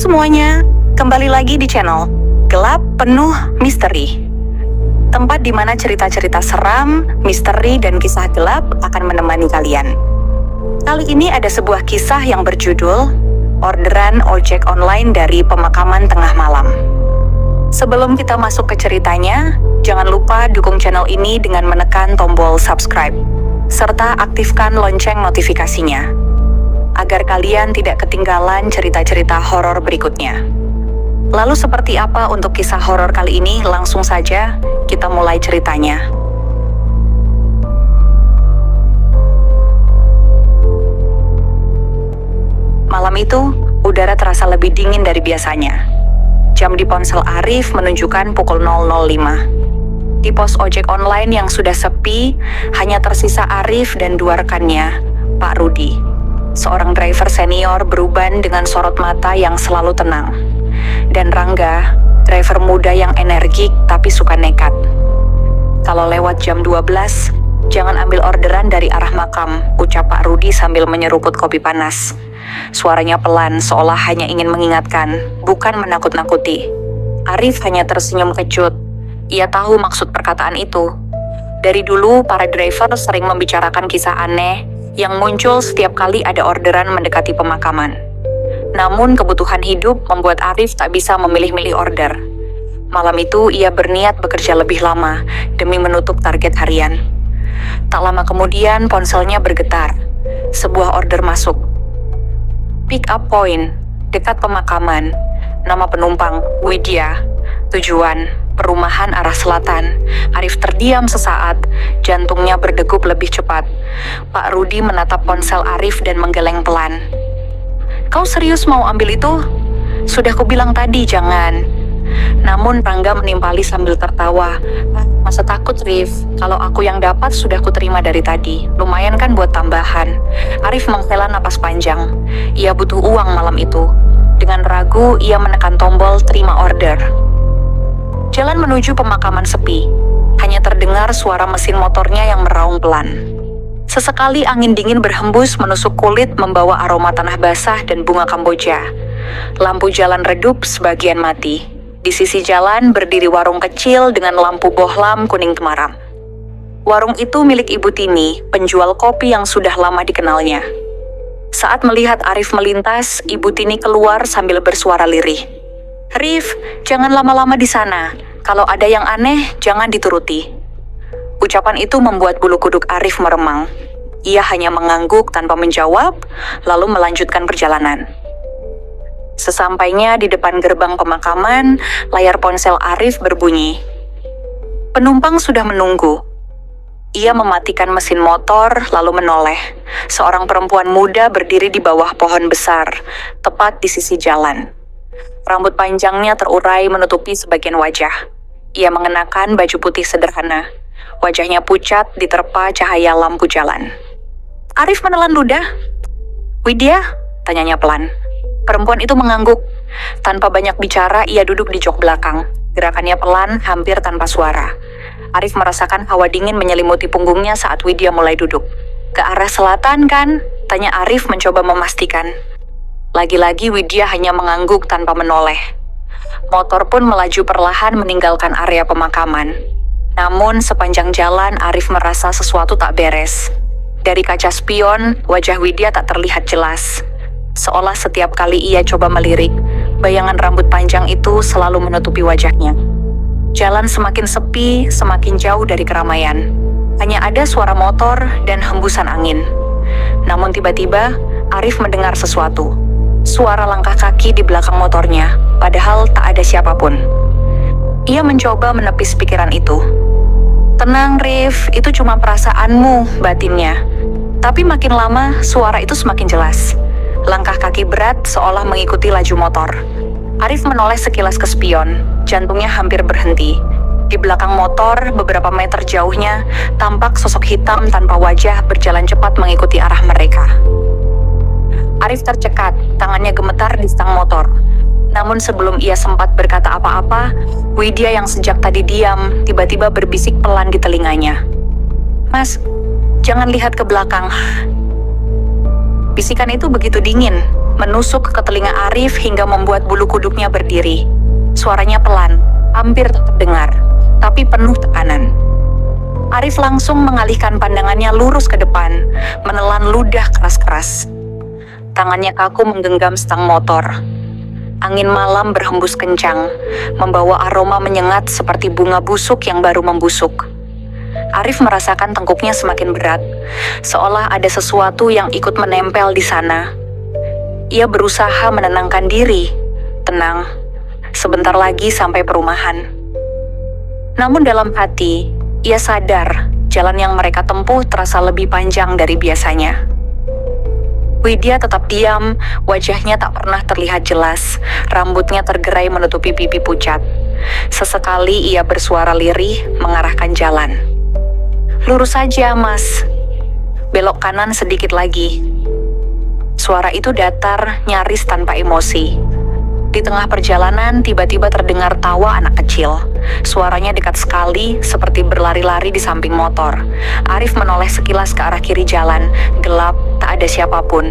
semuanya, kembali lagi di channel Gelap Penuh Misteri. Tempat di mana cerita-cerita seram, misteri, dan kisah gelap akan menemani kalian. Kali ini ada sebuah kisah yang berjudul Orderan Ojek Online dari Pemakaman Tengah Malam. Sebelum kita masuk ke ceritanya, jangan lupa dukung channel ini dengan menekan tombol subscribe, serta aktifkan lonceng notifikasinya, agar kalian tidak ketinggalan cerita-cerita horor berikutnya. Lalu seperti apa untuk kisah horor kali ini? Langsung saja kita mulai ceritanya. Malam itu, udara terasa lebih dingin dari biasanya. Jam di ponsel Arif menunjukkan pukul 00.05. Di pos ojek online yang sudah sepi, hanya tersisa Arif dan dua rekannya, Pak Rudi, seorang driver senior beruban dengan sorot mata yang selalu tenang, dan Rangga, driver muda yang energik tapi suka nekat. Kalau lewat jam 12, jangan ambil orderan dari arah makam, ucap Pak Rudi sambil menyeruput kopi panas. Suaranya pelan, seolah hanya ingin mengingatkan, bukan menakut-nakuti. Arif hanya tersenyum kecut. Ia tahu maksud perkataan itu. Dari dulu, para driver sering membicarakan kisah aneh yang muncul setiap kali ada orderan mendekati pemakaman. Namun kebutuhan hidup membuat Arif tak bisa memilih-milih order. Malam itu ia berniat bekerja lebih lama demi menutup target harian. Tak lama kemudian ponselnya bergetar. Sebuah order masuk. Pick up point, dekat pemakaman. Nama penumpang, Widya. Tujuan, perumahan arah selatan. Arif terdiam sesaat, jantungnya berdegup lebih cepat. Pak Rudi menatap ponsel Arif dan menggeleng pelan. Kau serius mau ambil itu? Sudah kubilang tadi jangan. Namun Rangga menimpali sambil tertawa. Masa takut, Rif? Kalau aku yang dapat sudah kuterima dari tadi. Lumayan kan buat tambahan. Arif menghela napas panjang. Ia butuh uang malam itu. Dengan ragu, ia menekan tombol terima order. Jalan menuju pemakaman sepi. Hanya terdengar suara mesin motornya yang meraung pelan. Sesekali angin dingin berhembus menusuk kulit membawa aroma tanah basah dan bunga Kamboja. Lampu jalan redup sebagian mati. Di sisi jalan berdiri warung kecil dengan lampu bohlam kuning temaram. Warung itu milik Ibu Tini, penjual kopi yang sudah lama dikenalnya. Saat melihat Arif melintas, Ibu Tini keluar sambil bersuara lirih. Rif, jangan lama-lama di sana. Kalau ada yang aneh, jangan dituruti. Ucapan itu membuat bulu kuduk Arif meremang. Ia hanya mengangguk tanpa menjawab, lalu melanjutkan perjalanan. Sesampainya di depan gerbang pemakaman, layar ponsel Arif berbunyi. Penumpang sudah menunggu. Ia mematikan mesin motor, lalu menoleh. Seorang perempuan muda berdiri di bawah pohon besar, tepat di sisi jalan. Rambut panjangnya terurai menutupi sebagian wajah. Ia mengenakan baju putih sederhana. Wajahnya pucat diterpa cahaya lampu jalan. Arif menelan ludah. Widya? Tanyanya pelan. Perempuan itu mengangguk. Tanpa banyak bicara, ia duduk di jok belakang. Gerakannya pelan, hampir tanpa suara. Arif merasakan hawa dingin menyelimuti punggungnya saat Widya mulai duduk. Ke arah selatan kan? Tanya Arif mencoba memastikan. Lagi-lagi Widya hanya mengangguk tanpa menoleh. Motor pun melaju perlahan meninggalkan area pemakaman. Namun sepanjang jalan Arif merasa sesuatu tak beres. Dari kaca spion, wajah Widya tak terlihat jelas. Seolah setiap kali ia coba melirik, bayangan rambut panjang itu selalu menutupi wajahnya. Jalan semakin sepi, semakin jauh dari keramaian. Hanya ada suara motor dan hembusan angin. Namun tiba-tiba, Arif mendengar sesuatu. Suara langkah kaki di belakang motornya, padahal tak ada siapapun. Ia mencoba menepis pikiran itu. Tenang, Rif, itu cuma perasaanmu, batinnya. Tapi makin lama, suara itu semakin jelas. Langkah kaki berat seolah mengikuti laju motor. Arif menoleh sekilas ke spion, jantungnya hampir berhenti. Di belakang motor, beberapa meter jauhnya, tampak sosok hitam tanpa wajah berjalan cepat mengikuti arah mereka. Arif tercekat, tangannya gemetar di stang motor. Namun sebelum ia sempat berkata apa-apa, Widya yang sejak tadi diam, tiba-tiba berbisik pelan di telinganya. Mas, jangan lihat ke belakang. Bisikan itu begitu dingin, menusuk ke telinga Arif hingga membuat bulu kuduknya berdiri. Suaranya pelan, hampir tak terdengar, tapi penuh tekanan. Arif langsung mengalihkan pandangannya lurus ke depan, menelan ludah keras-keras. Tangannya kaku menggenggam stang motor. Angin malam berhembus kencang, membawa aroma menyengat seperti bunga busuk yang baru membusuk. Arif merasakan tengkuknya semakin berat, seolah ada sesuatu yang ikut menempel di sana. Ia berusaha menenangkan diri. Tenang, sebentar lagi sampai perumahan. Namun dalam hati, ia sadar jalan yang mereka tempuh terasa lebih panjang dari biasanya. Widya tetap diam, wajahnya tak pernah terlihat jelas, rambutnya tergerai menutupi pipi pucat. Sesekali ia bersuara lirih mengarahkan jalan. "Lurus saja, Mas. Belok kanan sedikit lagi." Suara itu datar, nyaris tanpa emosi. Di tengah perjalanan, tiba-tiba terdengar tawa anak kecil. Suaranya dekat sekali, seperti berlari-lari di samping motor. Arif menoleh sekilas ke arah kiri jalan, gelap, tak ada siapapun.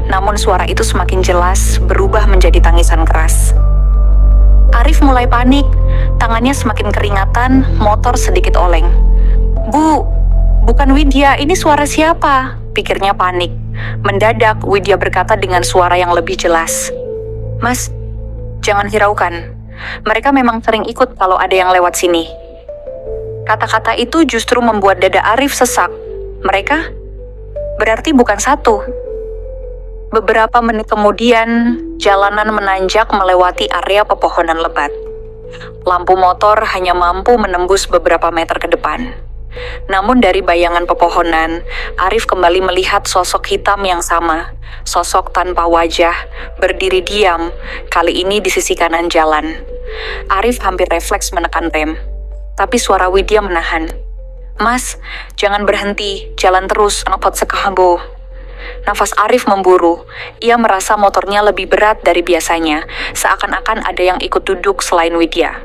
Namun suara itu semakin jelas, berubah menjadi tangisan keras. Arif mulai panik, tangannya semakin keringatan, motor sedikit oleng. "Bu, bukan Widya, ini suara siapa?" pikirnya panik. Mendadak, Widya berkata dengan suara yang lebih jelas, "Mas, jangan hiraukan. Mereka memang sering ikut kalau ada yang lewat sini." Kata-kata itu justru membuat dada Arif sesak. Mereka? Berarti bukan satu. Beberapa menit kemudian, jalanan menanjak melewati area pepohonan lebat. Lampu motor hanya mampu menembus beberapa meter ke depan. Namun dari bayangan pepohonan, Arif kembali melihat sosok hitam yang sama. Sosok tanpa wajah, berdiri diam, kali ini di sisi kanan jalan. Arif hampir refleks menekan rem, tapi suara Widya menahan. "Mas, jangan berhenti, jalan terus, angkot sekahabo." Nafas Arif memburu. Ia merasa motornya lebih berat dari biasanya, seakan-akan ada yang ikut duduk selain Widya.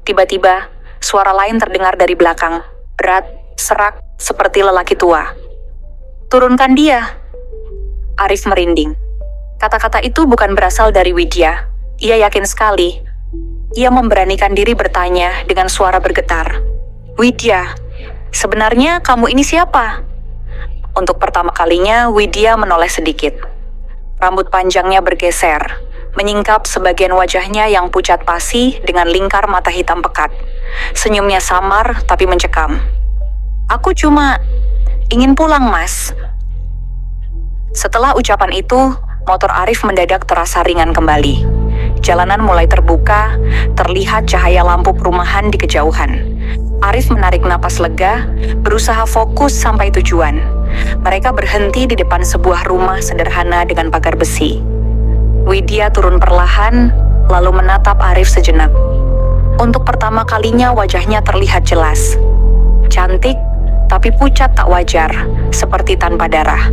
Tiba-tiba, suara lain terdengar dari belakang. Berat, serak, seperti lelaki tua. "Turunkan dia." Arif merinding. Kata-kata itu bukan berasal dari Widya. Ia yakin sekali. Ia memberanikan diri bertanya dengan suara bergetar. "Widya, sebenarnya kamu ini siapa?" Untuk pertama kalinya, Widya menoleh sedikit. Rambut panjangnya bergeser, menyingkap sebagian wajahnya yang pucat pasi dengan lingkar mata hitam pekat. Senyumnya samar tapi mencekam. "Aku cuma ingin pulang, Mas." Setelah ucapan itu, motor Arif mendadak terasa ringan kembali. Jalanan mulai terbuka, terlihat cahaya lampu perumahan di kejauhan. Arif menarik napas lega, berusaha fokus sampai tujuan. Mereka berhenti di depan sebuah rumah sederhana dengan pagar besi. Widya turun perlahan, lalu menatap Arif sejenak. Untuk pertama kalinya wajahnya terlihat jelas. Cantik, tapi pucat tak wajar, seperti tanpa darah.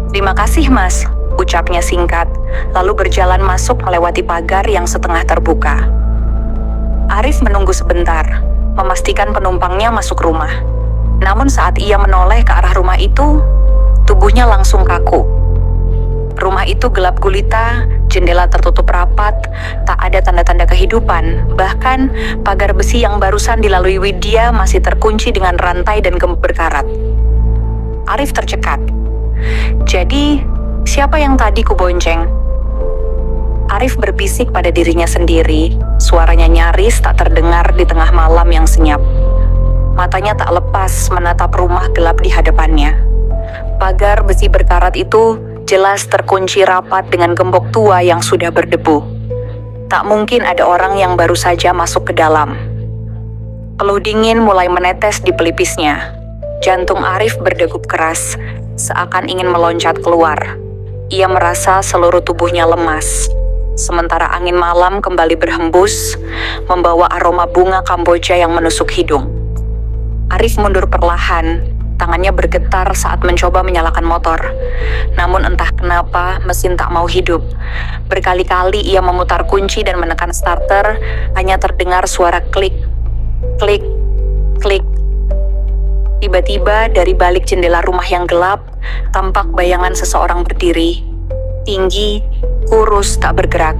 "Terima kasih, Mas," ucapnya singkat, lalu berjalan masuk melewati pagar yang setengah terbuka. Arif menunggu sebentar, memastikan penumpangnya masuk rumah. Namun saat ia menoleh ke arah rumah itu, tubuhnya langsung kaku. Rumah itu gelap gulita, jendela tertutup rapat, tak ada tanda-tanda kehidupan. Bahkan, pagar besi yang barusan dilalui Widya masih terkunci dengan rantai dan gembok berkarat. Arif tercekat. "Jadi, siapa yang tadi kubonceng?" Arif berbisik pada dirinya sendiri, suaranya nyaris tak terdengar di tengah malam yang senyap. Matanya tak lepas menatap rumah gelap di hadapannya. Pagar besi berkarat itu jelas terkunci rapat dengan gembok tua yang sudah berdebu. Tak mungkin ada orang yang baru saja masuk ke dalam. Peluh dingin mulai menetes di pelipisnya. Jantung Arif berdegup keras, seakan ingin meloncat keluar. Ia merasa seluruh tubuhnya lemas. Sementara angin malam kembali berhembus, membawa aroma bunga Kamboja yang menusuk hidung. Arif mundur perlahan, tangannya bergetar saat mencoba menyalakan motor. Namun entah kenapa mesin tak mau hidup. Berkali-kali ia memutar kunci dan menekan starter, hanya terdengar suara klik, klik, klik. Tiba-tiba dari balik jendela rumah yang gelap, tampak bayangan seseorang berdiri. Tinggi, kurus, tak bergerak.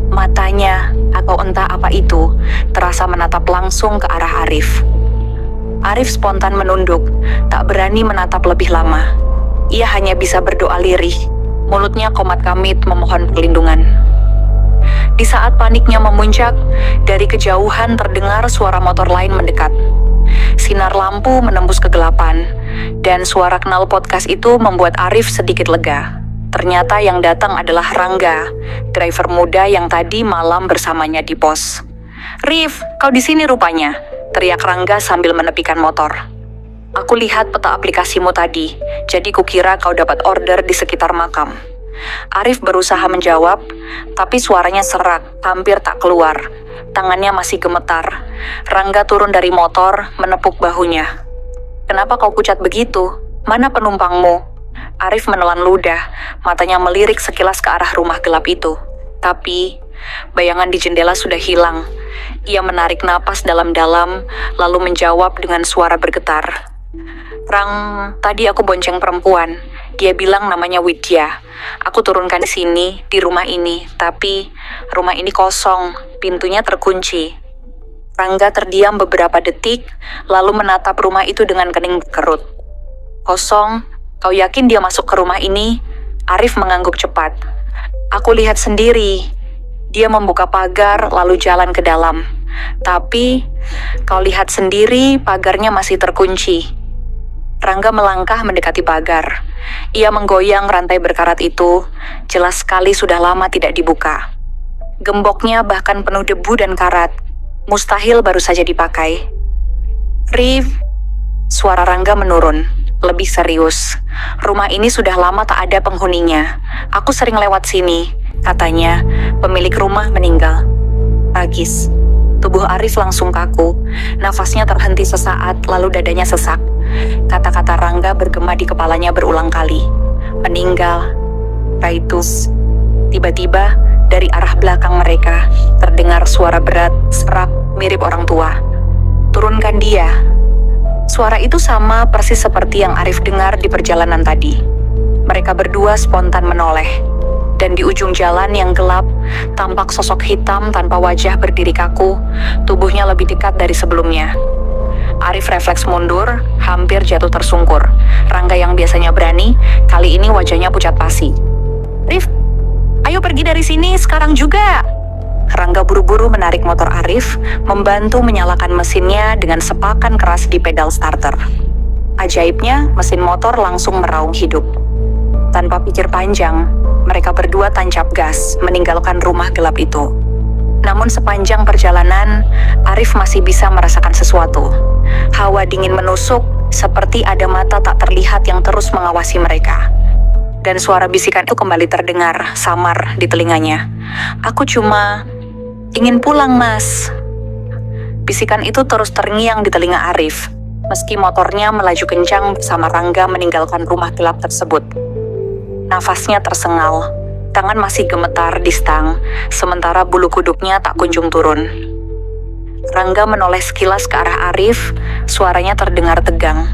Matanya, atau entah apa itu, terasa menatap langsung ke arah Arif. Arif spontan menunduk, tak berani menatap lebih lama. Ia hanya bisa berdoa lirih, mulutnya komat kamit memohon perlindungan. Di saat paniknya memuncak, dari kejauhan terdengar suara motor lain mendekat. Sinar lampu menembus kegelapan, dan suara knalpot gas itu membuat Arif sedikit lega. Ternyata yang datang adalah Rangga, driver muda yang tadi malam bersamanya di pos. "Rif, kau di sini rupanya," teriak Rangga sambil menepikan motor. "Aku lihat peta aplikasimu tadi, jadi kukira kau dapat order di sekitar makam." Arif berusaha menjawab, tapi suaranya serak, hampir tak keluar. Tangannya masih gemetar. Rangga turun dari motor, menepuk bahunya. "Kenapa kau pucat begitu? Mana penumpangmu?" Arif menelan ludah, matanya melirik sekilas ke arah rumah gelap itu. Tapi, bayangan di jendela sudah hilang. Ia menarik napas dalam-dalam, lalu menjawab dengan suara bergetar. "Rang, tadi aku bonceng perempuan. Dia bilang namanya Widya. Aku turunkan di sini, di rumah ini, tapi rumah ini kosong, pintunya terkunci." Rangga terdiam beberapa detik, lalu menatap rumah itu dengan kening berkerut. "Kosong? Kau yakin dia masuk ke rumah ini?" Arif mengangguk cepat. "Aku lihat sendiri. Dia membuka pagar lalu jalan ke dalam. Tapi, kau lihat sendiri pagarnya masih terkunci." Rangga melangkah mendekati pagar. Ia menggoyang rantai berkarat itu, jelas sekali sudah lama tidak dibuka. Gemboknya bahkan penuh debu dan karat. Mustahil baru saja dipakai. "Rif," suara Rangga menurun, lebih serius. "Rumah ini sudah lama tak ada penghuninya. Aku sering lewat sini. Katanya, pemilik rumah meninggal." Tragis. Tubuh Arif langsung kaku. Nafasnya terhenti sesaat, lalu dadanya sesak. Kata-kata Rangga bergema di kepalanya berulang kali. Meninggal. Raitus. Tiba-tiba, dari arah belakang mereka, terdengar suara berat, serak, mirip orang tua. "Turunkan dia." Suara itu sama persis seperti yang Arif dengar di perjalanan tadi. Mereka berdua spontan menoleh. Dan di ujung jalan yang gelap, tampak sosok hitam tanpa wajah berdiri kaku, tubuhnya lebih dekat dari sebelumnya. Arif refleks mundur, hampir jatuh tersungkur. Rangga yang biasanya berani, kali ini wajahnya pucat pasi. "Rif, ayo pergi dari sini sekarang juga." Rangga buru-buru menarik motor Arif, membantu menyalakan mesinnya dengan sepakan keras di pedal starter. Ajaibnya, mesin motor langsung meraung hidup. Tanpa pikir panjang, mereka berdua tancap gas, meninggalkan rumah gelap itu. Namun sepanjang perjalanan, Arif masih bisa merasakan sesuatu. Hawa dingin menusuk, seperti ada mata tak terlihat yang terus mengawasi mereka. Dan suara bisikan itu kembali terdengar, samar di telinganya. "Aku cuma ingin pulang, Mas." Bisikan itu terus terngiang di telinga Arif, meski motornya melaju kencang bersama Rangga meninggalkan rumah gelap tersebut. Nafasnya tersengal, tangan masih gemetar di stang, sementara bulu kuduknya tak kunjung turun. Rangga menoleh sekilas ke arah Arif, suaranya terdengar tegang.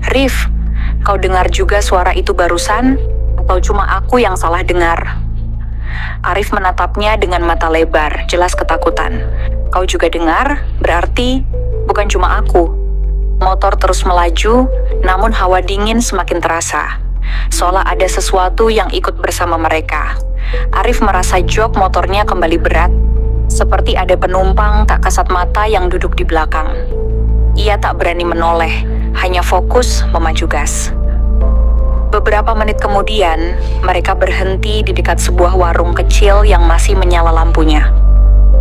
"Rif, kau dengar juga suara itu barusan? Atau cuma aku yang salah dengar?" Arif menatapnya dengan mata lebar, jelas ketakutan. "Kau juga dengar? Berarti bukan cuma aku." Motor terus melaju, namun hawa dingin semakin terasa. Seolah ada sesuatu yang ikut bersama mereka. Arif merasa jok motornya kembali berat, seperti ada penumpang tak kasat mata yang duduk di belakang. Ia tak berani menoleh, hanya fokus memacu gas. Beberapa menit kemudian, mereka berhenti di dekat sebuah warung kecil yang masih menyala lampunya.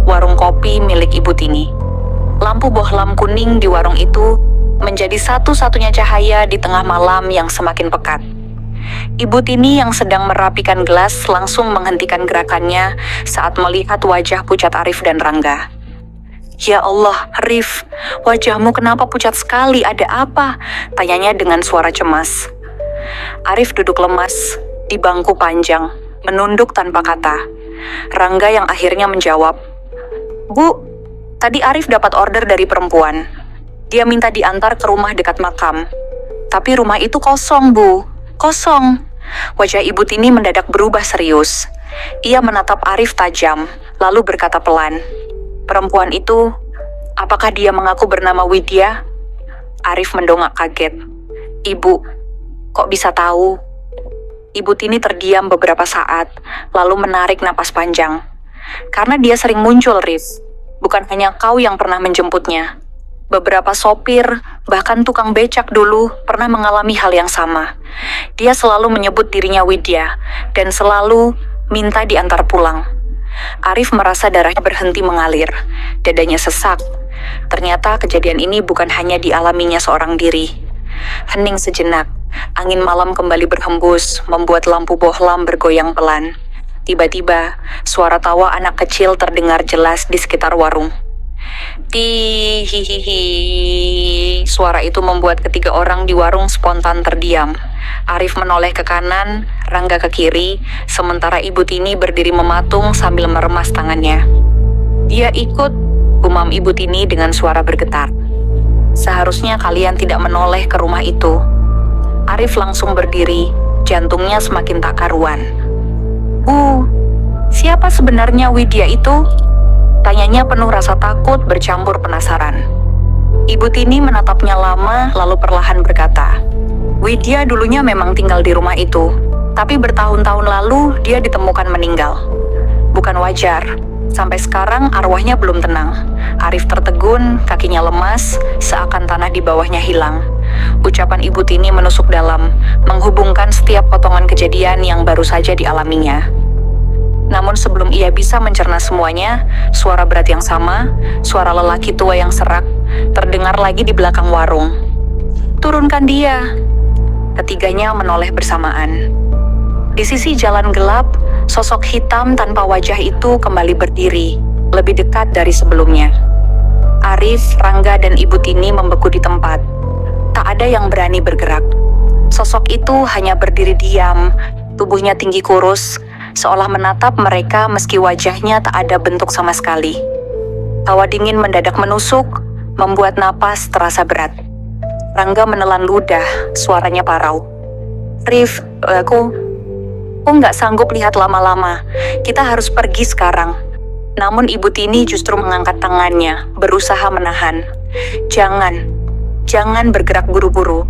Warung kopi milik Ibu Tini. Lampu bohlam kuning di warung itu menjadi satu-satunya cahaya di tengah malam yang semakin pekat. Ibu Tini yang sedang merapikan gelas langsung menghentikan gerakannya saat melihat wajah pucat Arif dan Rangga. "Ya Allah, Rif, wajahmu kenapa pucat sekali? Ada apa?" tanyanya dengan suara cemas. Arif duduk lemas di bangku panjang, menunduk tanpa kata. Rangga yang akhirnya menjawab, "Bu, tadi Arif dapat order dari perempuan. Dia minta diantar ke rumah dekat makam. Tapi rumah itu kosong, Bu. Kosong." Wajah Ibu Tini mendadak berubah serius. Ia menatap Arif tajam, lalu berkata pelan, "Perempuan itu, apakah dia mengaku bernama Widya?" Arif mendongak kaget. "Ibu, kok bisa tahu?" Ibu Tini terdiam beberapa saat, lalu menarik napas panjang. "Karena dia sering muncul, Rif. Bukan hanya kau yang pernah menjemputnya. Beberapa sopir, bahkan tukang becak dulu pernah mengalami hal yang sama. Dia selalu menyebut dirinya Widya, dan selalu minta diantar pulang." Arif merasa darahnya berhenti mengalir, dadanya sesak. Ternyata kejadian ini bukan hanya dialaminya seorang diri. Hening sejenak, angin malam kembali berhembus, membuat lampu bohlam bergoyang pelan. Tiba-tiba, suara tawa anak kecil terdengar jelas di sekitar warung. Tihihihi. Suara itu membuat ketiga orang di warung spontan terdiam. Arif menoleh ke kanan, Rangga ke kiri, sementara Ibu Tini berdiri mematung sambil meremas tangannya. "Dia ikut," gumam Ibu Tini dengan suara bergetar. "Seharusnya kalian tidak menoleh ke rumah itu." Arif langsung berdiri, jantungnya semakin tak karuan. "Bu, siapa sebenarnya Widya itu?" Tanyanya penuh rasa takut bercampur penasaran. Ibu Tini menatapnya lama, lalu perlahan berkata, "Widya dulunya memang tinggal di rumah itu, tapi bertahun-tahun lalu dia ditemukan meninggal. Bukan wajar, sampai sekarang arwahnya belum tenang." Arif tertegun, kakinya lemas, seakan tanah di bawahnya hilang. Ucapan Ibu Tini menusuk dalam, menghubungkan setiap potongan kejadian yang baru saja dialaminya. Namun sebelum ia bisa mencerna semuanya, suara berat yang sama, suara lelaki tua yang serak, terdengar lagi di belakang warung. "Turunkan dia!" Ketiganya menoleh bersamaan. Di sisi jalan gelap, sosok hitam tanpa wajah itu kembali berdiri, lebih dekat dari sebelumnya. Arif, Rangga, dan Ibu Tini membeku di tempat. Tak ada yang berani bergerak. Sosok itu hanya berdiri diam, tubuhnya tinggi kurus, seolah menatap mereka meski wajahnya tak ada bentuk sama sekali. Hawa dingin mendadak menusuk, membuat napas terasa berat. Rangga menelan ludah, suaranya parau. "Rif, aku nggak sanggup lihat lama-lama. Kita harus pergi sekarang." Namun Ibu Tini justru mengangkat tangannya, berusaha menahan. Jangan bergerak buru-buru.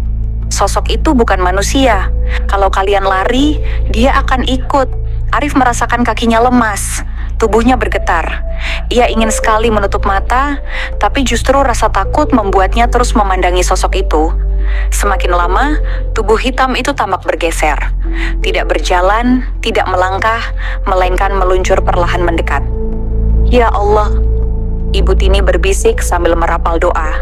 Sosok itu bukan manusia. Kalau kalian lari, dia akan ikut." Arif merasakan kakinya lemas, tubuhnya bergetar. Ia ingin sekali menutup mata, tapi justru rasa takut membuatnya terus memandangi sosok itu. Semakin lama, tubuh hitam itu tampak bergeser. Tidak berjalan, tidak melangkah, melainkan meluncur perlahan mendekat. "Ya Allah," Ibu Tini berbisik sambil merapal doa.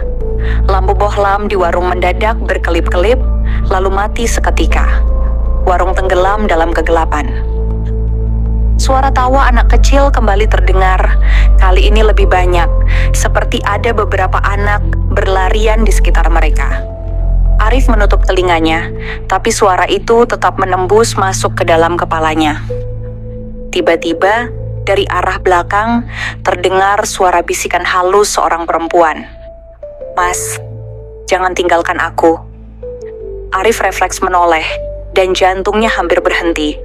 Lampu bohlam di warung mendadak berkelip-kelip, lalu mati seketika. Warung tenggelam dalam kegelapan. Suara tawa anak kecil kembali terdengar, kali ini lebih banyak, seperti ada beberapa anak berlarian di sekitar mereka. Arif menutup telinganya, tapi suara itu tetap menembus masuk ke dalam kepalanya. Tiba-tiba, dari arah belakang, terdengar suara bisikan halus seorang perempuan. "Mas, jangan tinggalkan aku." Arif refleks menoleh, dan jantungnya hampir berhenti.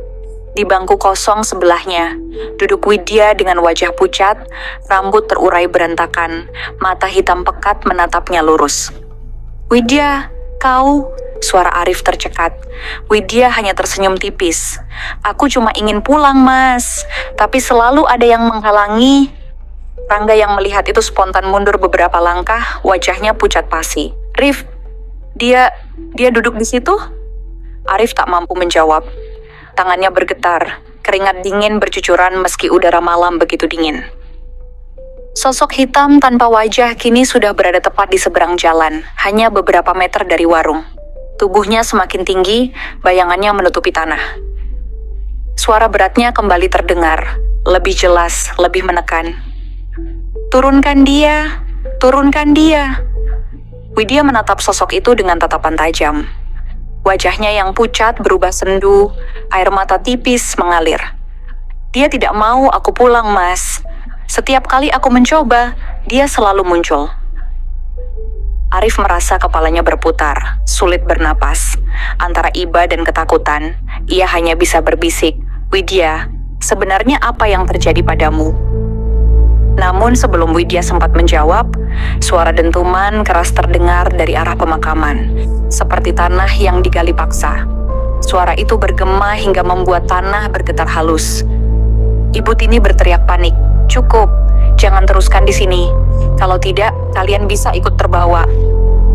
Di bangku kosong sebelahnya, duduk Widya dengan wajah pucat, rambut terurai berantakan, mata hitam pekat menatapnya lurus. "Widya, kau?" Suara Arif tercekat. Widya hanya tersenyum tipis. "Aku cuma ingin pulang, Mas. Tapi selalu ada yang menghalangi." Rangga yang melihat itu spontan mundur beberapa langkah, wajahnya pucat pasi. "Rif, dia duduk di situ?" Arif tak mampu menjawab. Tangannya bergetar, keringat dingin bercucuran meski udara malam begitu dingin. Sosok hitam tanpa wajah kini sudah berada tepat di seberang jalan, hanya beberapa meter dari warung. Tubuhnya semakin tinggi, bayangannya menutupi tanah. Suara beratnya kembali terdengar, lebih jelas, lebih menekan. "Turunkan dia! Turunkan dia!" Widya menatap sosok itu dengan tatapan tajam. Wajahnya yang pucat berubah sendu, air mata tipis mengalir. "Dia tidak mau aku pulang, Mas. Setiap kali aku mencoba, dia selalu muncul." Arif merasa kepalanya berputar, sulit bernapas. Antara iba dan ketakutan, ia hanya bisa berbisik, "Widya, sebenarnya apa yang terjadi padamu?" Namun sebelum Widya sempat menjawab, suara dentuman keras terdengar dari arah pemakaman, seperti tanah yang digali paksa. Suara itu bergema hingga membuat tanah bergetar halus. Ibu Tini berteriak panik, "Cukup, jangan teruskan di sini. Kalau tidak, kalian bisa ikut terbawa."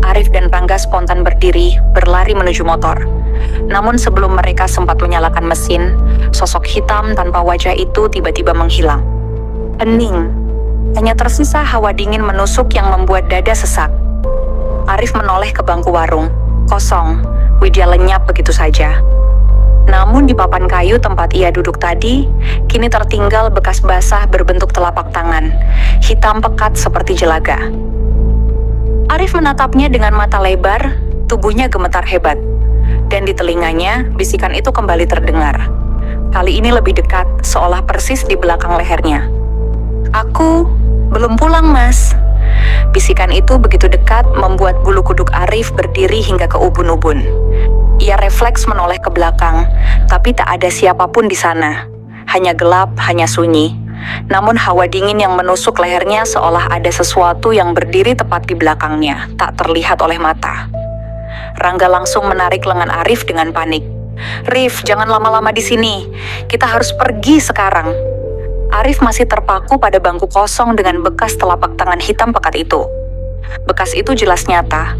Arif dan Rangga spontan berdiri, berlari menuju motor. Namun sebelum mereka sempat menyalakan mesin, sosok hitam tanpa wajah itu tiba-tiba menghilang. Hening, hanya tersisa hawa dingin menusuk yang membuat dada sesak. Arif menoleh ke bangku warung, kosong. Widya lenyap begitu saja. Namun di papan kayu tempat ia duduk tadi, kini tertinggal bekas basah berbentuk telapak tangan, hitam pekat seperti jelaga. Arif menatapnya dengan mata lebar, tubuhnya gemetar hebat. Dan di telinganya, bisikan itu kembali terdengar. Kali ini lebih dekat, seolah persis di belakang lehernya. "Aku belum pulang, Mas." Bisikan itu begitu dekat membuat bulu kuduk Arif berdiri hingga ke ubun-ubun. Ia refleks menoleh ke belakang, tapi tak ada siapapun di sana. Hanya gelap, hanya sunyi. Namun hawa dingin yang menusuk lehernya seolah ada sesuatu yang berdiri tepat di belakangnya, tak terlihat oleh mata. Rangga langsung menarik lengan Arif dengan panik. "Rif, jangan lama-lama di sini. Kita harus pergi sekarang." Arif masih terpaku pada bangku kosong dengan bekas telapak tangan hitam pekat itu. Bekas itu jelas nyata,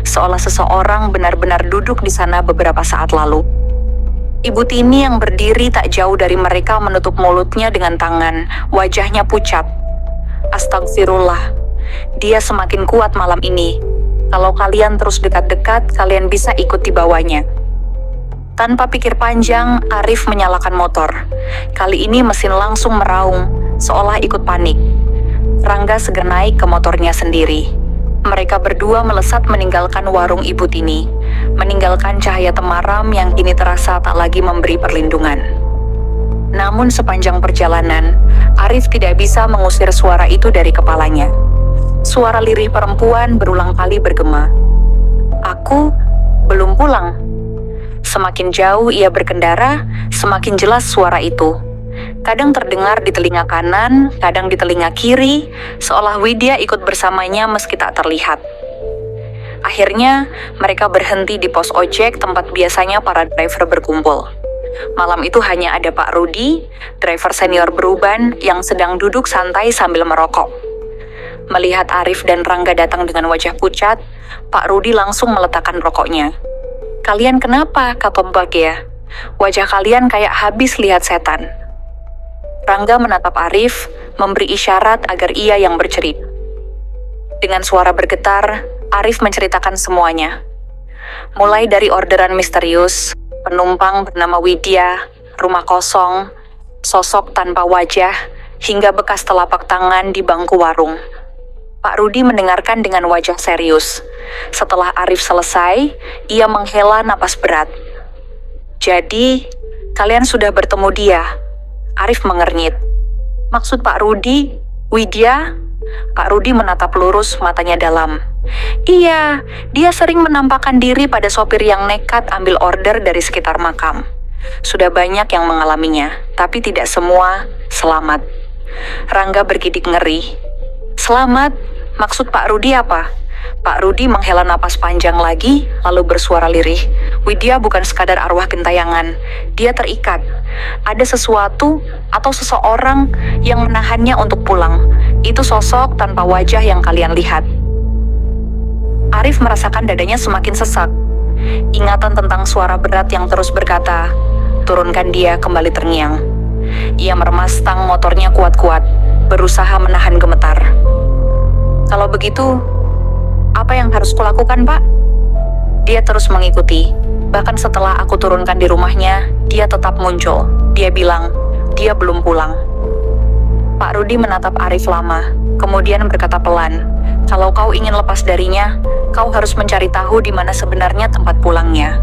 seolah seseorang benar-benar duduk di sana beberapa saat lalu. Ibu Tini yang berdiri tak jauh dari mereka menutup mulutnya dengan tangan, wajahnya pucat. "Astagfirullah, dia semakin kuat malam ini. Kalau kalian terus dekat-dekat, kalian bisa ikut di bawahnya." Tanpa pikir panjang, Arif menyalakan motor. Kali ini mesin langsung meraung, seolah ikut panik. Rangga segera naik ke motornya sendiri. Mereka berdua melesat meninggalkan warung Ibu Tini, meninggalkan cahaya temaram yang kini terasa tak lagi memberi perlindungan. Namun sepanjang perjalanan, Arif tidak bisa mengusir suara itu dari kepalanya. Suara lirih perempuan berulang kali bergema. "Aku belum pulang." Semakin jauh ia berkendara, semakin jelas suara itu. Kadang terdengar di telinga kanan, kadang di telinga kiri, seolah Widya ikut bersamanya meski tak terlihat. Akhirnya, mereka berhenti di pos ojek tempat biasanya para driver berkumpul. Malam itu hanya ada Pak Rudi, driver senior beruban yang sedang duduk santai sambil merokok. Melihat Arif dan Rangga datang dengan wajah pucat, Pak Rudi langsung meletakkan rokoknya. "Kalian kenapa, Kak Tombak ya? Wajah kalian kayak habis lihat setan." Rangga menatap Arif, memberi isyarat agar ia yang bercerita. Dengan suara bergetar, Arif menceritakan semuanya. Mulai dari orderan misterius, penumpang bernama Widya, rumah kosong, sosok tanpa wajah, hingga bekas telapak tangan di bangku warung. Pak Rudi mendengarkan dengan wajah serius. Setelah Arif selesai, ia menghela napas berat. "Jadi, kalian sudah bertemu dia?" Arif mengernyit. "Maksud Pak Rudi, Widya?" Pak Rudi menatap lurus, matanya dalam. "Iya, dia sering menampakkan diri pada sopir yang nekat ambil order dari sekitar makam. Sudah banyak yang mengalaminya, tapi tidak semua selamat." Rangga bergidik ngeri. "Selamat? Maksud Pak Rudi apa?" Pak Rudi menghela napas panjang lagi, lalu bersuara lirih. "Widya bukan sekadar arwah gentayangan. Dia terikat. Ada sesuatu atau seseorang yang menahannya untuk pulang. Itu sosok tanpa wajah yang kalian lihat." Arif merasakan dadanya semakin sesak. Ingatan tentang suara berat yang terus berkata, "Turunkan dia," kembali terngiang. Ia meremas stang motornya kuat-kuat, berusaha menahan gemetar. "Kalau begitu, apa yang harus kulakukan, Pak?" Dia terus mengikuti. Bahkan setelah aku turunkan di rumahnya, dia tetap muncul. Dia bilang, dia belum pulang. Pak Rudi menatap Arif lama, kemudian berkata pelan, "Kalau kau ingin lepas darinya, kau harus mencari tahu di mana sebenarnya tempat pulangnya."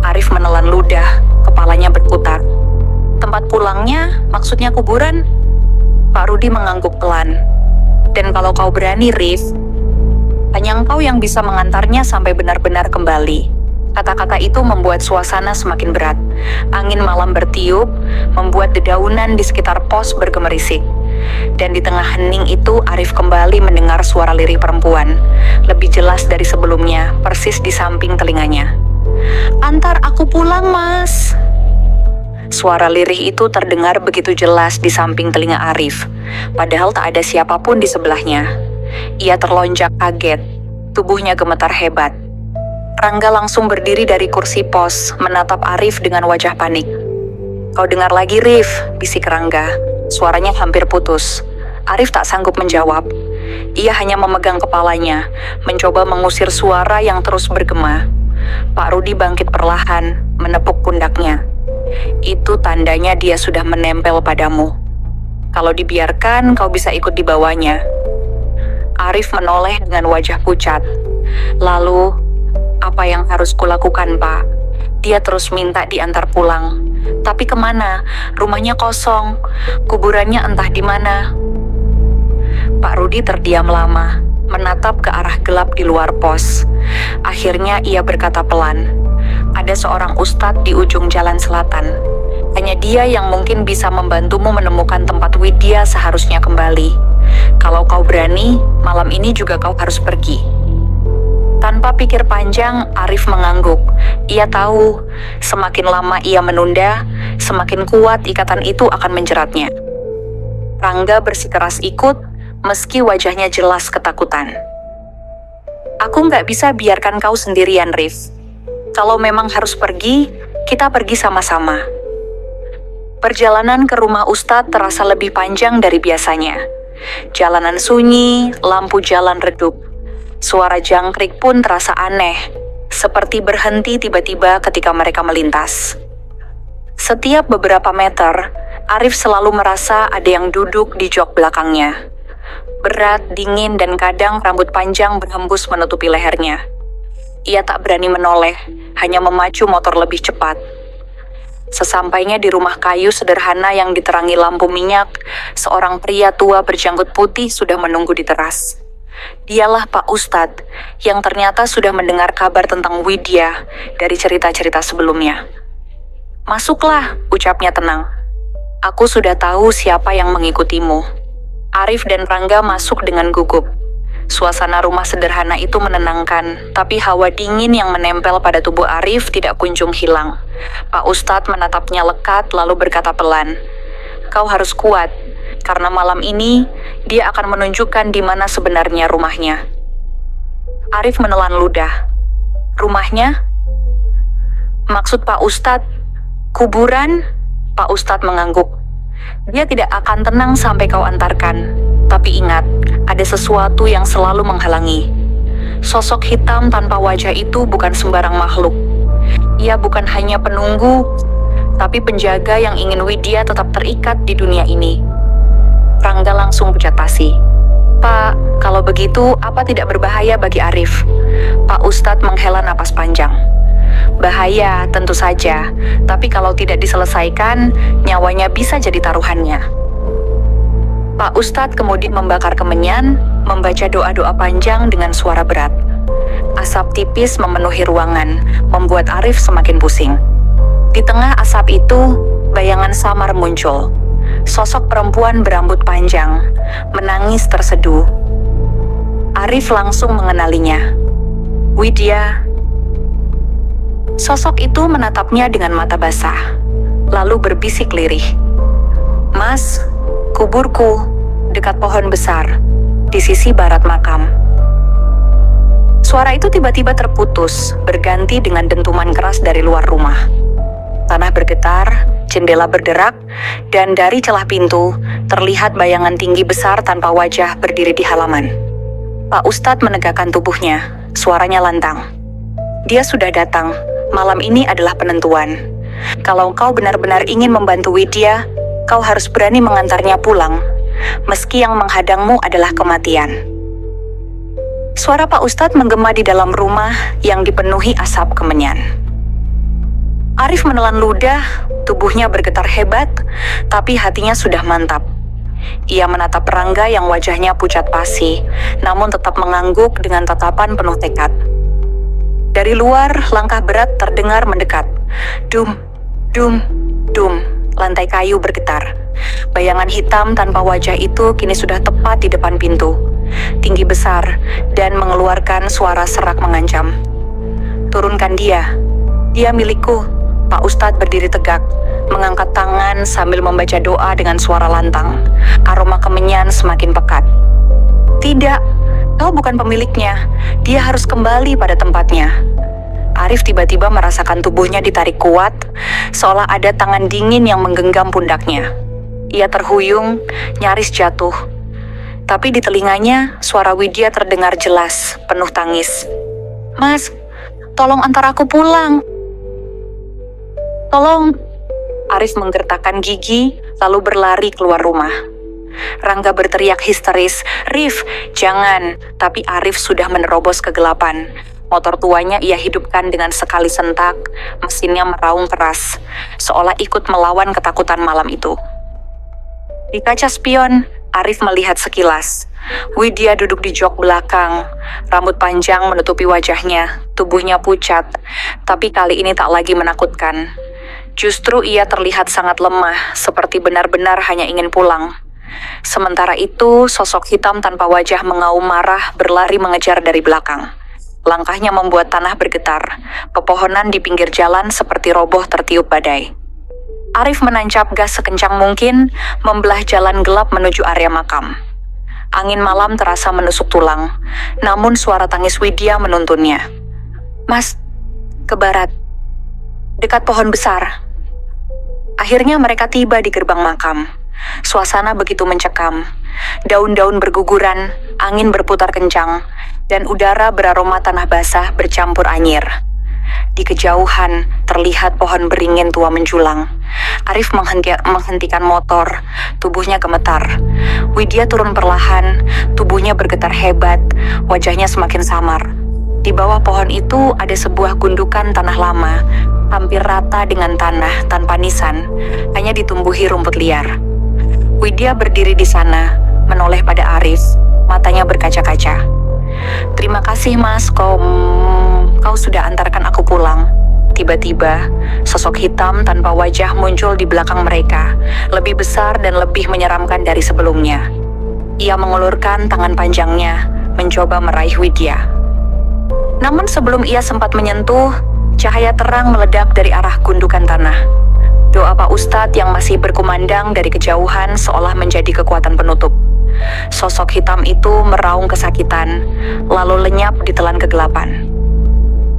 Arif menelan ludah, kepalanya berputar. "Tempat pulangnya, maksudnya kuburan?" Pak Rudi mengangguk pelan. "Dan kalau kau berani, Rif, hanya engkau yang bisa mengantarnya sampai benar-benar kembali. Kata-kata itu membuat suasana semakin berat. Angin malam bertiup, membuat dedaunan di sekitar pos bergemerisik. Dan di tengah hening itu, Arif kembali mendengar suara lirih perempuan. Lebih jelas dari sebelumnya, persis di samping telinganya. "Antar aku pulang, Mas." Suara lirih itu terdengar begitu jelas di samping telinga Arif, padahal tak ada siapapun di sebelahnya. Ia terlonjak kaget, tubuhnya gemetar hebat. Rangga langsung berdiri dari kursi pos, menatap Arif dengan wajah panik. "Kau dengar lagi, Rif," bisik Rangga. Suaranya hampir putus. Arif tak sanggup menjawab. Ia hanya memegang kepalanya, mencoba mengusir suara yang terus bergema. Pak Rudi bangkit perlahan, menepuk pundaknya. "Itu tandanya dia sudah menempel padamu. Kalau dibiarkan, kau bisa ikut di bawahnya." Arif menoleh dengan wajah pucat. "Lalu, apa yang harus kulakukan, Pak?" Dia terus minta diantar pulang. "Tapi kemana? Rumahnya kosong. Kuburannya entah di mana." Pak Rudi terdiam lama, menatap ke arah gelap di luar pos. Akhirnya ia berkata pelan, "Ada seorang ustadz di ujung jalan selatan. Hanya dia yang mungkin bisa membantumu menemukan tempat Widya seharusnya kembali. Kalau kau berani, malam ini juga kau harus pergi." Tanpa pikir panjang, Arif mengangguk. Ia tahu, semakin lama ia menunda, semakin kuat ikatan itu akan menjeratnya. Rangga bersikeras ikut, meski wajahnya jelas ketakutan. "Aku nggak bisa biarkan kau sendirian, Rif. Kalau memang harus pergi, kita pergi sama-sama." Perjalanan ke rumah Ustadz terasa lebih panjang dari biasanya. Jalanan sunyi, lampu jalan redup. Suara jangkrik pun terasa aneh, seperti berhenti tiba-tiba ketika mereka melintas. Setiap beberapa meter, Arif selalu merasa ada yang duduk di jok belakangnya. Berat, dingin, dan kadang rambut panjang berhembus menutupi lehernya. Ia tak berani menoleh, hanya memacu motor lebih cepat. Sesampainya di rumah kayu sederhana yang diterangi lampu minyak, seorang pria tua berjanggut putih sudah menunggu di teras. Dialah Pak Ustadz, yang ternyata sudah mendengar kabar tentang Widya dari cerita-cerita sebelumnya. "Masuklah," ucapnya tenang. "Aku sudah tahu siapa yang mengikutimu." Arif dan Rangga masuk dengan gugup. Suasana rumah sederhana itu menenangkan, tapi hawa dingin yang menempel pada tubuh Arif tidak kunjung hilang. Pak Ustadz menatapnya lekat lalu berkata pelan, "Kau harus kuat. Karena malam ini, dia akan menunjukkan di mana sebenarnya rumahnya." Arif menelan ludah. "Rumahnya? Maksud Pak Ustadz, kuburan?" Pak Ustadz mengangguk. "Dia tidak akan tenang sampai kau antarkan. Tapi ingat, ada sesuatu yang selalu menghalangi. Sosok hitam tanpa wajah itu bukan sembarang makhluk. Ia bukan hanya penunggu, tapi penjaga yang ingin Widya tetap terikat di dunia ini." Rangga langsung pucat pasi. "Pak, kalau begitu apa tidak berbahaya bagi Arif?" Pak Ustadz menghela napas panjang. "Bahaya, tentu saja. Tapi kalau tidak diselesaikan, nyawanya bisa jadi taruhannya." Pak Ustadz kemudian membakar kemenyan, membaca doa-doa panjang dengan suara berat. Asap tipis memenuhi ruangan, membuat Arif semakin pusing. Di tengah asap itu, bayangan samar muncul. Sosok perempuan berambut panjang, menangis terseduh. Arif langsung mengenalinya. "Widya." Sosok itu menatapnya dengan mata basah, lalu berbisik lirih. "Mas, kuburku dekat pohon besar, di sisi barat makam." Suara itu tiba-tiba terputus, berganti dengan dentuman keras dari luar rumah. Tanah bergetar, jendela berderak, dan dari celah pintu, terlihat bayangan tinggi besar tanpa wajah berdiri di halaman. Pak Ustadz menegakkan tubuhnya, suaranya lantang. "Dia sudah datang, malam ini adalah penentuan. Kalau kau benar-benar ingin membantu Widya, kau harus berani mengantarnya pulang, meski yang menghadangmu adalah kematian." Suara Pak Ustadz menggema di dalam rumah yang dipenuhi asap kemenyan. Arif menelan ludah, tubuhnya bergetar hebat, tapi hatinya sudah mantap. Ia menatap Rangga yang wajahnya pucat pasi, namun tetap mengangguk dengan tatapan penuh tekad. Dari luar, langkah berat terdengar mendekat. Dum, dum, dum, lantai kayu bergetar. Bayangan hitam tanpa wajah itu kini sudah tepat di depan pintu. Tinggi besar dan mengeluarkan suara serak mengancam. Turunkan dia. Dia milikku. Pak Ustadz berdiri tegak, mengangkat tangan sambil membaca doa dengan suara lantang. Aroma kemenyan semakin pekat. Tidak, kau bukan pemiliknya. Dia harus kembali pada tempatnya. Arif tiba-tiba merasakan tubuhnya ditarik kuat, seolah ada tangan dingin yang menggenggam pundaknya. Ia terhuyung, nyaris jatuh. Tapi di telinganya, suara Widya terdengar jelas, penuh tangis. Mas, tolong antar aku pulang. Tolong. Arif menggertakkan gigi, lalu berlari keluar rumah. Rangga berteriak histeris, Rif, jangan. Tapi Arif sudah menerobos kegelapan. Motor tuanya ia hidupkan dengan sekali sentak, mesinnya meraung keras, seolah ikut melawan ketakutan malam itu. Di kaca spion, Arif melihat sekilas. Widya duduk di jok belakang, rambut panjang menutupi wajahnya, tubuhnya pucat, tapi kali ini tak lagi menakutkan. Justru ia terlihat sangat lemah, seperti benar-benar hanya ingin pulang. Sementara itu, sosok hitam tanpa wajah mengaum marah berlari mengejar dari belakang. Langkahnya membuat tanah bergetar, pepohonan di pinggir jalan seperti roboh tertiup badai. Arif menancap gas sekencang mungkin, membelah jalan gelap menuju area makam. Angin malam terasa menusuk tulang, namun suara tangis Widya menuntunnya. Mas, ke barat, dekat pohon besar. Akhirnya mereka tiba di gerbang makam. Suasana begitu mencekam. Daun-daun berguguran, angin berputar kencang, dan udara beraroma tanah basah bercampur anyir. Di kejauhan, terlihat pohon beringin tua menjulang. Arif menghentikan motor, tubuhnya gemetar. Widya turun perlahan, tubuhnya bergetar hebat, wajahnya semakin samar. Di bawah pohon itu ada sebuah gundukan tanah lama, hampir rata dengan tanah tanpa nisan, hanya ditumbuhi rumput liar. Widya berdiri di sana, menoleh pada Arif, matanya berkaca-kaca. Terima kasih mas, kau sudah antarkan aku pulang. Tiba-tiba, sosok hitam tanpa wajah muncul di belakang mereka, lebih besar dan lebih menyeramkan dari sebelumnya. Ia mengulurkan tangan panjangnya, mencoba meraih Widya. Namun sebelum ia sempat menyentuh, cahaya terang meledak dari arah gundukan tanah. Doa Pak Ustadz yang masih berkumandang dari kejauhan seolah menjadi kekuatan penutup. Sosok hitam itu meraung kesakitan, lalu lenyap di telan kegelapan.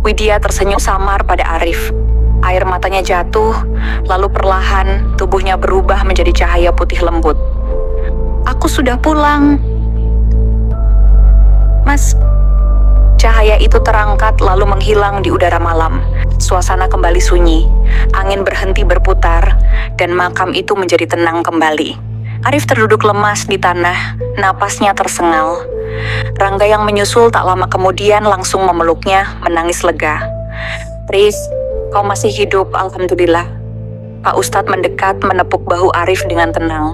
Widya tersenyum samar pada Arif. Air matanya jatuh, lalu perlahan tubuhnya berubah menjadi cahaya putih lembut. Aku sudah pulang. Mas, cahaya itu terangkat lalu menghilang di udara malam. Suasana kembali sunyi, angin berhenti berputar, dan makam itu menjadi tenang kembali. Arif terduduk lemas di tanah, napasnya tersengal. Rangga yang menyusul tak lama kemudian langsung memeluknya, menangis lega. Riz, kau masih hidup, alhamdulillah. Pak Ustadz mendekat menepuk bahu Arif dengan tenang.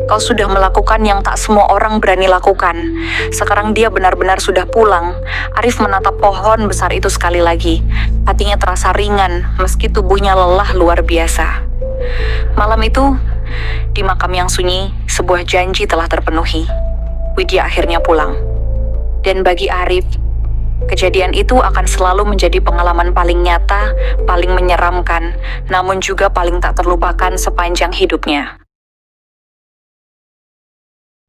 Kau sudah melakukan yang tak semua orang berani lakukan. Sekarang dia benar-benar sudah pulang. Arif menatap pohon besar itu sekali lagi. Hatinya terasa ringan, meski tubuhnya lelah luar biasa. Malam itu, di makam yang sunyi, sebuah janji telah terpenuhi. Widya akhirnya pulang. Dan bagi Arif, kejadian itu akan selalu menjadi pengalaman paling nyata, paling menyeramkan, namun juga paling tak terlupakan sepanjang hidupnya.